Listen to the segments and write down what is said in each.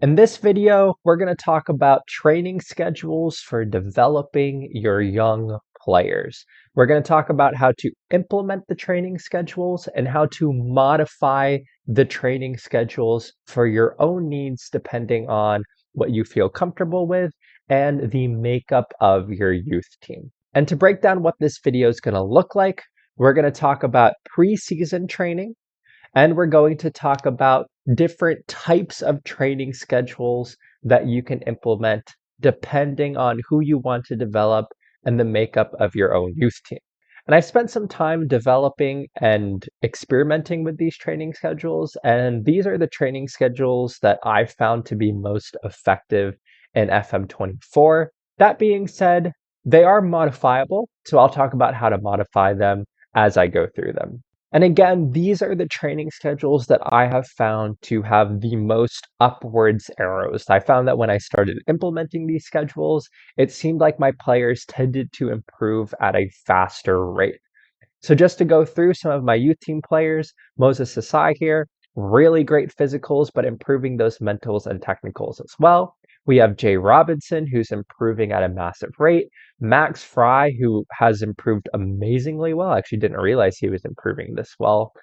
In this video, we're going to talk about training schedules for developing your young players. We're going to talk about how to implement the training schedules and how to modify the training schedules for your own needs depending on what you feel comfortable with and the makeup of your youth team. And to break down what this video is going to look like, we're going to talk about preseason training, and we're going to talk about different types of training schedules that you can implement depending on who you want to develop and the makeup of your own youth team. And I've spent some time developing and experimenting with these training schedules, and these are the training schedules that I found to be most effective in FM24. That being said, they are modifiable, so I'll talk about how to modify them as I go through them. And again, these are the training schedules that I have found to have the most upwards arrows. I found that when I started implementing these schedules, it seemed like my players tended to improve at a faster rate. So just to go through some of my youth team players, Moses Asai here, really great physicals, but improving those mentals and technicals as well. We have Jay Robinson, who's improving at a massive rate. Max Fry, who has improved amazingly well. I actually didn't realize he was improving this well.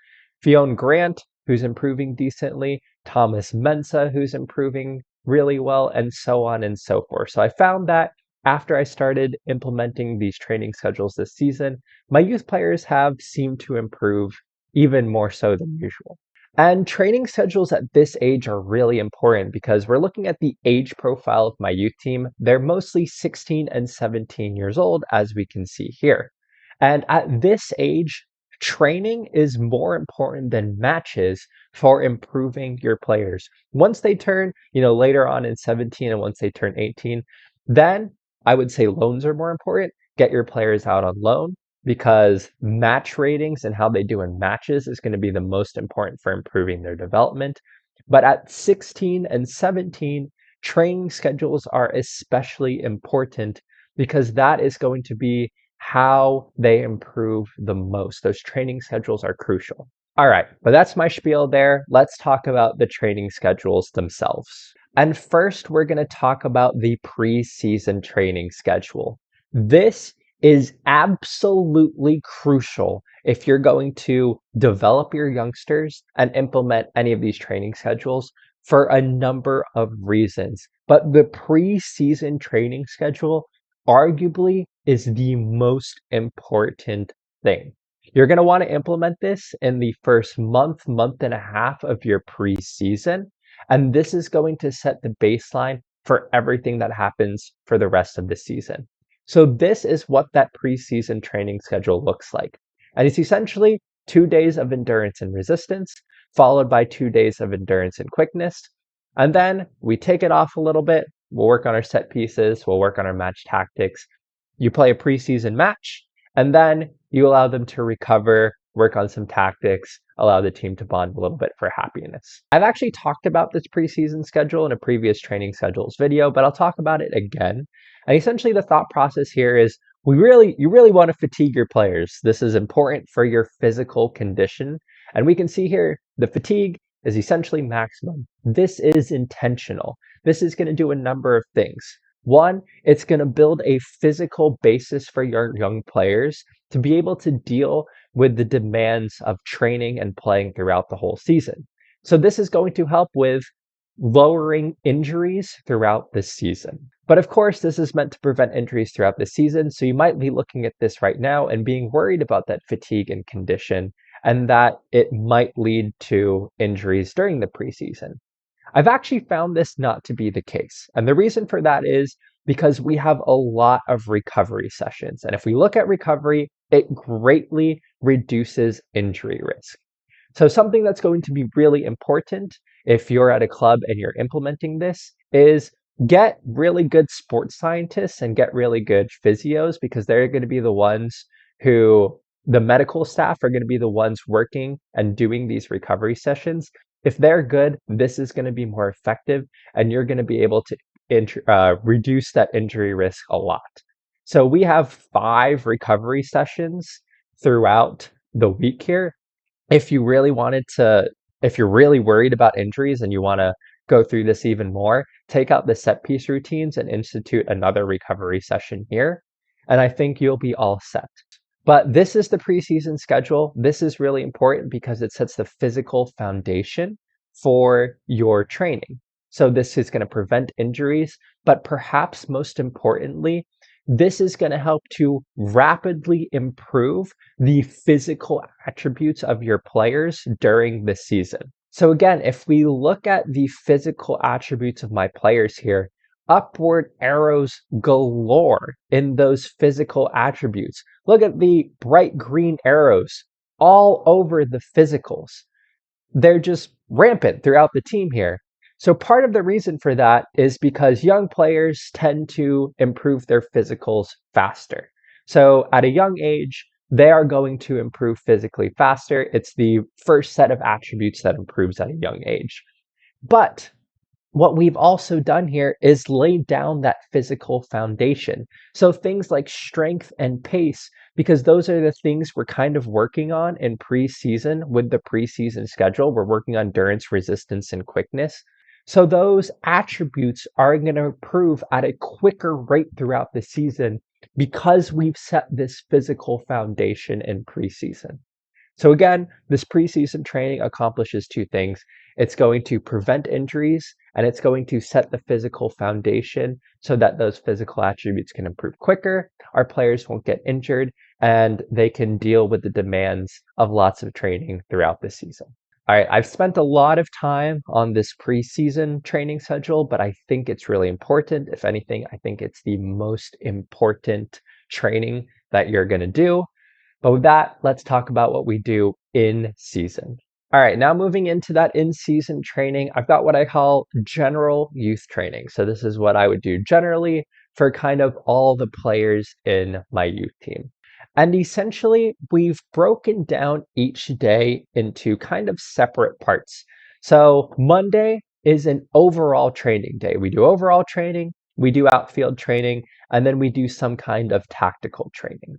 Fionn Grant, who's improving decently. Thomas Mensah, who's improving really well, and so on and so forth. So I found that after I started implementing these training schedules this season, my youth players have seemed to improve even more so than usual. And training schedules at this age are really important because we're looking at the age profile of my youth team. They're mostly 16 and 17 years old, as we can see here. And at this age, training is more important than matches for improving your players. Once they turn, later on in 17 and once they turn 18, then I would say loans are more important. Get your players out on loan, because match ratings and how they do in matches is going to be the most important for improving their development. But at 16 and 17, training schedules are especially important because that is going to be how they improve the most. Those training schedules are crucial. All right, but that's my spiel there. Let's talk about the training schedules themselves. And first, we're going to talk about the preseason training schedule. This is absolutely crucial if you're going to develop your youngsters and implement any of these training schedules for a number of reasons. But the preseason training schedule arguably is the most important thing. You're going to want to implement this in the first month and a half of your preseason, and this is going to set the baseline for everything that happens for the rest of the season. So this is what that preseason training schedule looks like. And it's essentially 2 days of endurance and resistance, followed by 2 days of endurance and quickness. And then we take it off a little bit. We'll work on our set pieces. We'll work on our match tactics. You play a preseason match, and then you allow them to recover, work on some tactics, allow the team to bond a little bit for happiness. I've actually talked about this preseason schedule in a previous training schedules video, but I'll talk about it again. And essentially the thought process here is you really want to fatigue your players. This is important for your physical condition. And we can see here the fatigue is essentially maximum. This is intentional. This is going to do a number of things. One, it's going to build a physical basis for your young players to be able to deal with the demands of training and playing throughout the whole season. So this is going to help with lowering injuries throughout the season. But of course, this is meant to prevent injuries throughout the season. So you might be looking at this right now and being worried about that fatigue and condition, and that it might lead to injuries during the preseason. I've actually found this not to be the case. And the reason for that is because we have a lot of recovery sessions. And if we look at recovery, it greatly reduces injury risk. So something that's going to be really important if you're at a club and you're implementing this is get really good sports scientists and get really good physios, because they're going to be the ones who, the medical staff are going to be the ones working and doing these recovery sessions. If they're good, this is going to be more effective, and you're going to be able to reduce that injury risk a lot. So we have 5 recovery sessions throughout the week here. If you're really worried about injuries and you want to go through this even more, take out the set piece routines and institute another recovery session here. And I think you'll be all set. But this is the preseason schedule. This is really important because it sets the physical foundation for your training. So this is going to prevent injuries, but perhaps most importantly, this is going to help to rapidly improve the physical attributes of your players during the season. So again, if we look at the physical attributes of my players here, upward arrows galore in those physical attributes. Look at the bright green arrows all over the physicals. They're just rampant throughout the team here. So part of the reason for that is because young players tend to improve their physicals faster. So at a young age, they are going to improve physically faster. It's the first set of attributes that improves at a young age. But what we've also done here is laid down that physical foundation. So things like strength and pace, because those are the things we're kind of working on in preseason with the preseason schedule. We're working on endurance, resistance, and quickness. So those attributes are going to improve at a quicker rate throughout the season because we've set this physical foundation in preseason. So again, this preseason training accomplishes two things. It's going to prevent injuries and it's going to set the physical foundation so that those physical attributes can improve quicker, our players won't get injured, and they can deal with the demands of lots of training throughout the season. All right, I've spent a lot of time on this preseason training schedule, but I think it's really important. If anything, I think it's the most important training that you're going to do. But with that, let's talk about what we do in season. All right, now moving into that in-season training, I've got what I call general youth training. So this is what I would do generally for kind of all the players in my youth team. And essentially, we've broken down each day into kind of separate parts. So Monday is an overall training day. We do overall training, we do outfield training, and then we do some kind of tactical training.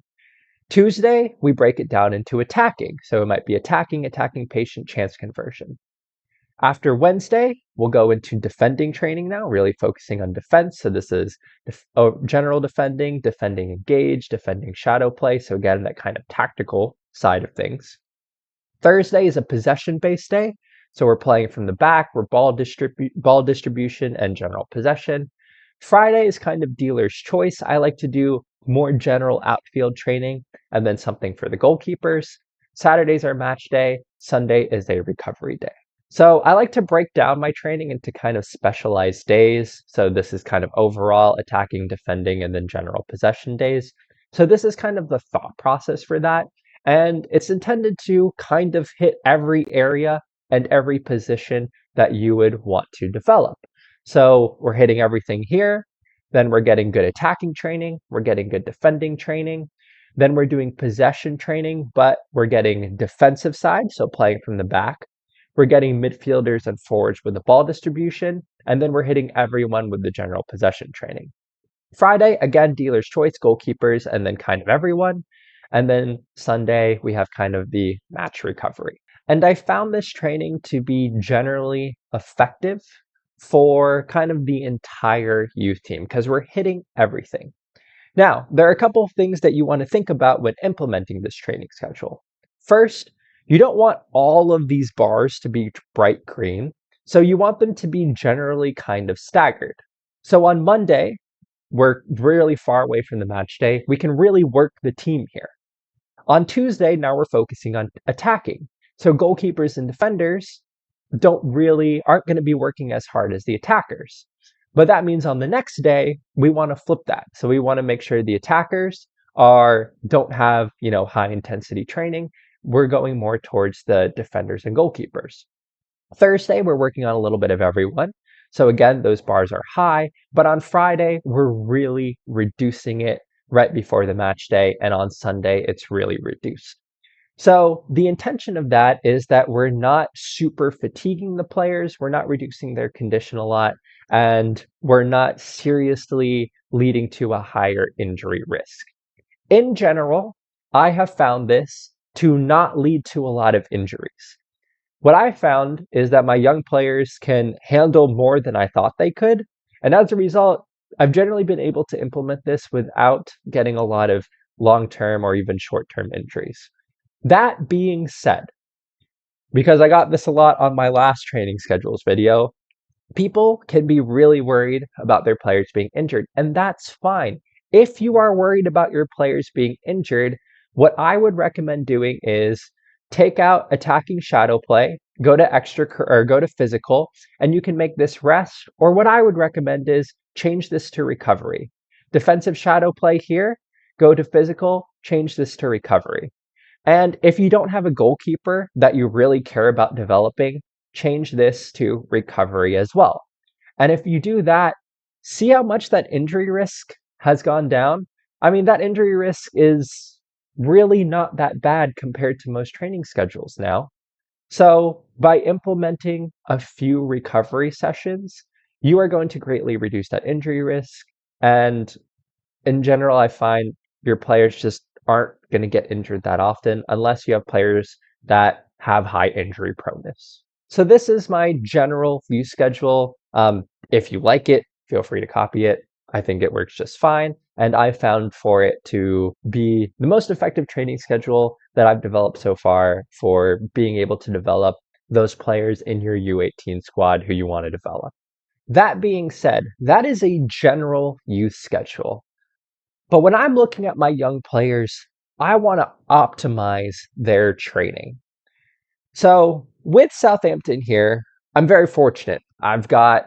Tuesday, we break it down into attacking. So it might be attacking, patient, chance conversion. After Wednesday, we'll go into defending training now, really focusing on defense. So this is general defending, defending engage, defending shadow play. So again, that kind of tactical side of things. Thursday is a possession-based day. So we're playing from the back, we're ball distribution and general possession. Friday is kind of dealer's choice. I like to do more general outfield training and then something for the goalkeepers. Saturdays are match day. Sunday is a recovery day. So I like to break down my training into kind of specialized days. So this is kind of overall attacking, defending, and then general possession days. So this is kind of the thought process for that. And it's intended to kind of hit every area and every position that you would want to develop. So we're hitting everything here. Then we're getting good attacking training. We're getting good defending training. Then we're doing possession training, but we're getting defensive side, so playing from the back. We're getting midfielders and forwards with the ball distribution. And then we're hitting everyone with the general possession training. Friday, again, dealer's choice, goalkeepers, and then kind of everyone. And then Sunday, we have kind of the match recovery. And I found this training to be generally effective for kind of the entire youth team because we're hitting everything. Now, there are a couple of things that you want to think about when implementing this training schedule. First, you don't want all of these bars to be bright green, so you want them to be generally kind of staggered. So on Monday, we're really far away from the match day. We can really work the team here. On Tuesday, now we're focusing on attacking. So goalkeepers and defenders aren't going to be working as hard as the attackers. But that means on the next day, we want to flip that. So we want to make sure the attackers don't have, high intensity training. We're going more towards the defenders and goalkeepers. Thursday, we're working on a little bit of everyone. So again, those bars are high, but on Friday, we're really reducing it right before the match day. And on Sunday, it's really reduced. So the intention of that is that we're not super fatiguing the players, we're not reducing their condition a lot, and we're not seriously leading to a higher injury risk. In general, I have found this to not lead to a lot of injuries. What I found is that my young players can handle more than I thought they could. And as a result, I've generally been able to implement this without getting a lot of long-term or even short-term injuries. That being said, because I got this a lot on my last training schedules video, people can be really worried about their players being injured, and that's fine. If you are worried about your players being injured, what I would recommend doing is take out attacking shadow play, go to extra or go to physical, and you can make this rest. Or what I would recommend is change this to recovery. Defensive shadow play here, go to physical, change this to recovery. And if you don't have a goalkeeper that you really care about developing, change this to recovery as well. And if you do that, see how much that injury risk has gone down. I mean, that injury risk is really not that bad compared to most training schedules now. So by implementing a few recovery sessions, you are going to greatly reduce that injury risk. And in general, I find your players just aren't going to get injured that often unless you have players that have high injury proneness. So this is my general view schedule. If you like it, feel free to copy it. I think it works just fine. And I found for it to be the most effective training schedule that I've developed so far for being able to develop those players in your U18 squad who you want to develop. That being said, that is a general youth schedule. But when I'm looking at my young players, I want to optimize their training. So with Southampton here, I'm very fortunate. I've got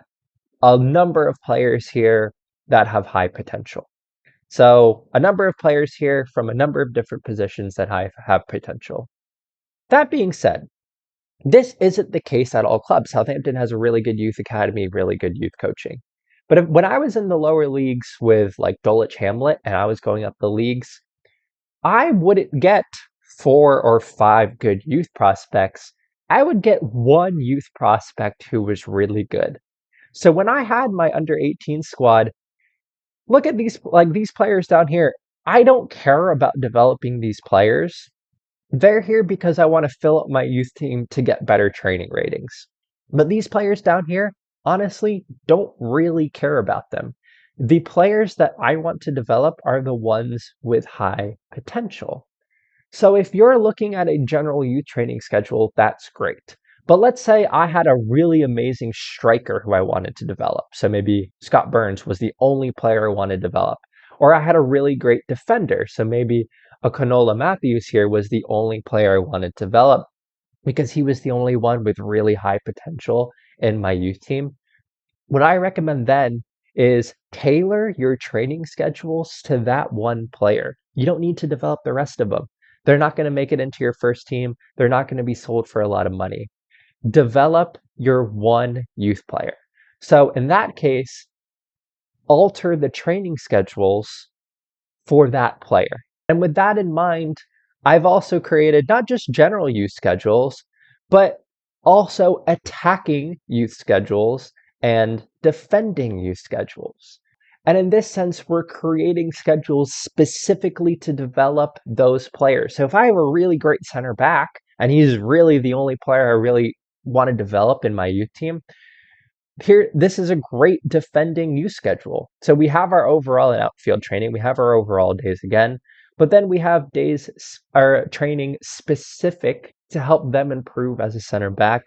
a number of players here that have high potential. So a number of players here from a number of different positions that have potential. That being said, this isn't the case at all clubs. Southampton has a really good youth academy, really good youth coaching. But when I was in the lower leagues with like Dulwich Hamlet and I was going up the leagues, I wouldn't get 4 or 5 good youth prospects. I would get one youth prospect who was really good. So when I had my under 18 squad, look at these players down here. I don't care about developing these players. They're here because I want to fill up my youth team to get better training ratings. But these players down here, honestly, don't really care about them. The players that I want to develop are the ones with high potential. So if you're looking at a general youth training schedule, that's great. But let's say I had a really amazing striker who I wanted to develop. So maybe Scott Burns was the only player I wanted to develop. Or I had a really great defender. So maybe a Canola Matthews here was the only player I wanted to develop because he was the only one with really high potential in my youth team. What I recommend then is tailor your training schedules to that one player. You don't need to develop the rest of them. They're not going to make it into your first team. They're not going to be sold for a lot of money. Develop your one youth player. So in that case, alter the training schedules for that player. And with that in mind, I've also created not just general youth schedules, but also attacking youth schedules and defending youth schedules. And in this sense, we're creating schedules specifically to develop those players. So if I have a really great center back, and he's really the only player I really want to develop in my youth team, here, this is a great defending youth schedule. So we have our overall and outfield training, we have our overall days again, but then we have days our training specific to help them improve as a center back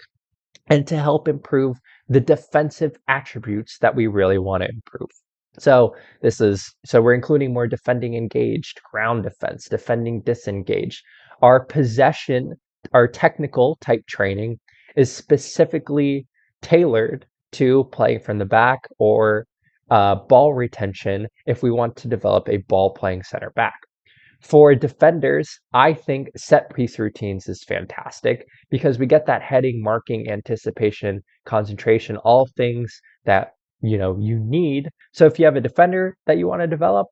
and to help improve the defensive attributes that we really want to improve. So we're including more defending engaged, ground defense, defending disengaged. Our possession, our technical type training is specifically tailored to playing from the back or ball retention if we want to develop a ball playing center back. For defenders, I think set piece routines is fantastic because we get that heading, marking, anticipation, concentration, all things that you need. So if you have a defender that you want to develop,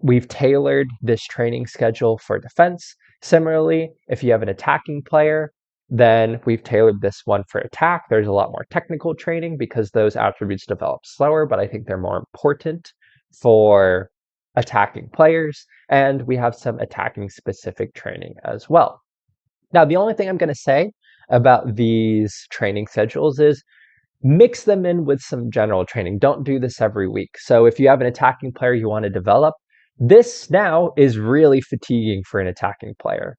we've tailored this training schedule for defense. Similarly, if you have an attacking player, then we've tailored this one for attack. There's a lot more technical training because those attributes develop slower, but I think they're more important for attacking players. And we have some attacking specific training as well. Now, the only thing I'm going to say about these training schedules is mix them in with some general training. Don't do this every week. So if you have an attacking player you want to develop, this now is really fatiguing for an attacking player.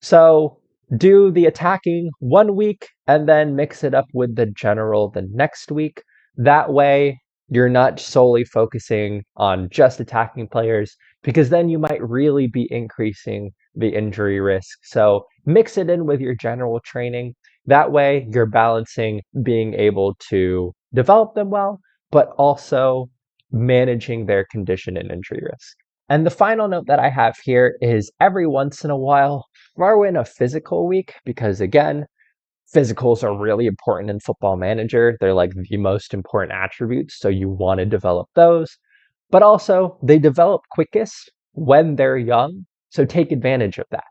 So do the attacking one week and then mix it up with the general the next week. That way, you're not solely focusing on just attacking players, because then you might really be increasing the injury risk. So mix it in with your general training. That way, you're balancing being able to develop them well, but also managing their condition and injury risk. And the final note that I have here is every once in a while, throw in a physical week, because again, physicals are really important in Football Manager. They're like the most important attributes, so you want to develop those. But also, they develop quickest when they're young, so take advantage of that.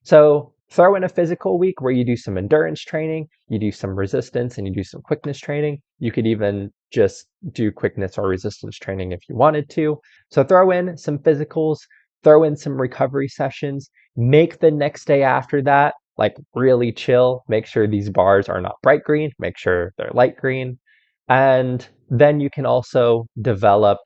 So throw in a physical week where you do some endurance training, you do some resistance, and you do some quickness training. You could even just do quickness or resistance training if you wanted to. So throw in some physicals, throw in some recovery sessions, make the next day after that like really chill. Make sure these bars are not bright green, make sure they're light green. And then you can also develop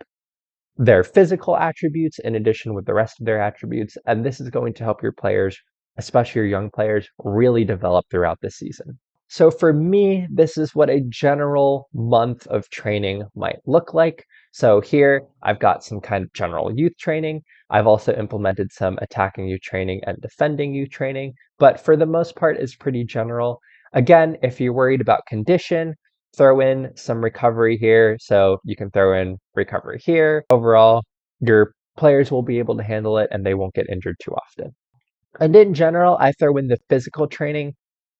their physical attributes in addition with the rest of their attributes. And this is going to help your players, especially your young players, really develop throughout the season. So for me, this is what a general month of training might look like. So here I've got some kind of general youth training. I've also implemented some attacking youth training and defending youth training, but for the most part, it's pretty general. Again, if you're worried about condition, throw in some recovery here. So you can throw in recovery here. Overall, your players will be able to handle it and they won't get injured too often. And in general, I throw in the physical training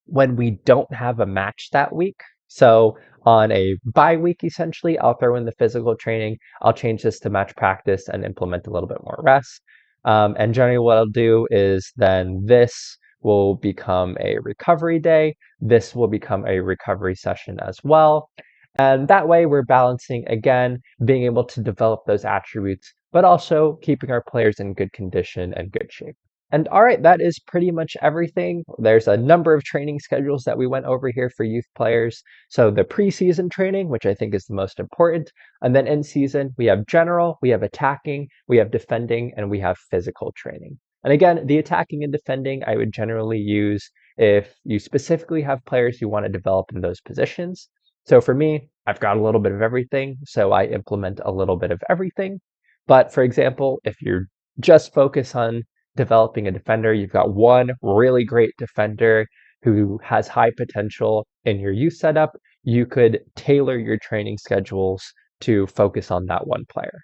when we don't have a match that week. So on a bye week, essentially, I'll throw in the physical training. I'll change this to match practice and implement a little bit more rest. And generally what I'll do is then this will become a recovery day. This will become a recovery session as well. And that way we're balancing, again, being able to develop those attributes, but also keeping our players in good condition and good shape. And all right, that is pretty much everything. There's a number of training schedules that we went over here for youth players. So the preseason training, which I think is the most important, and then in season, we have general, we have attacking, we have defending, and we have physical training. And again, the attacking and defending I would generally use if you specifically have players you want to develop in those positions. So for me, I've got a little bit of everything, so I implement a little bit of everything. But for example, if you're just focused on developing a defender, you've got one really great defender who has high potential in your youth setup, you could tailor your training schedules to focus on that one player.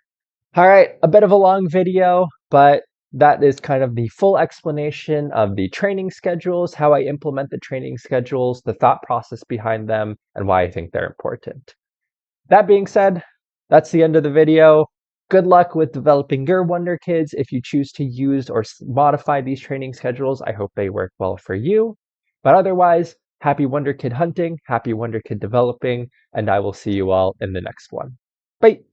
All right, a bit of a long video, but that is kind of the full explanation of the training schedules, how I implement the training schedules, the thought process behind them, and why I think they're important. That being said, that's the end of the video. Good luck with developing your Wonderkids. If you choose to use or modify these training schedules, I hope they work well for you. But otherwise, happy Wonderkid hunting, happy Wonderkid developing, and I will see you all in the next one. Bye!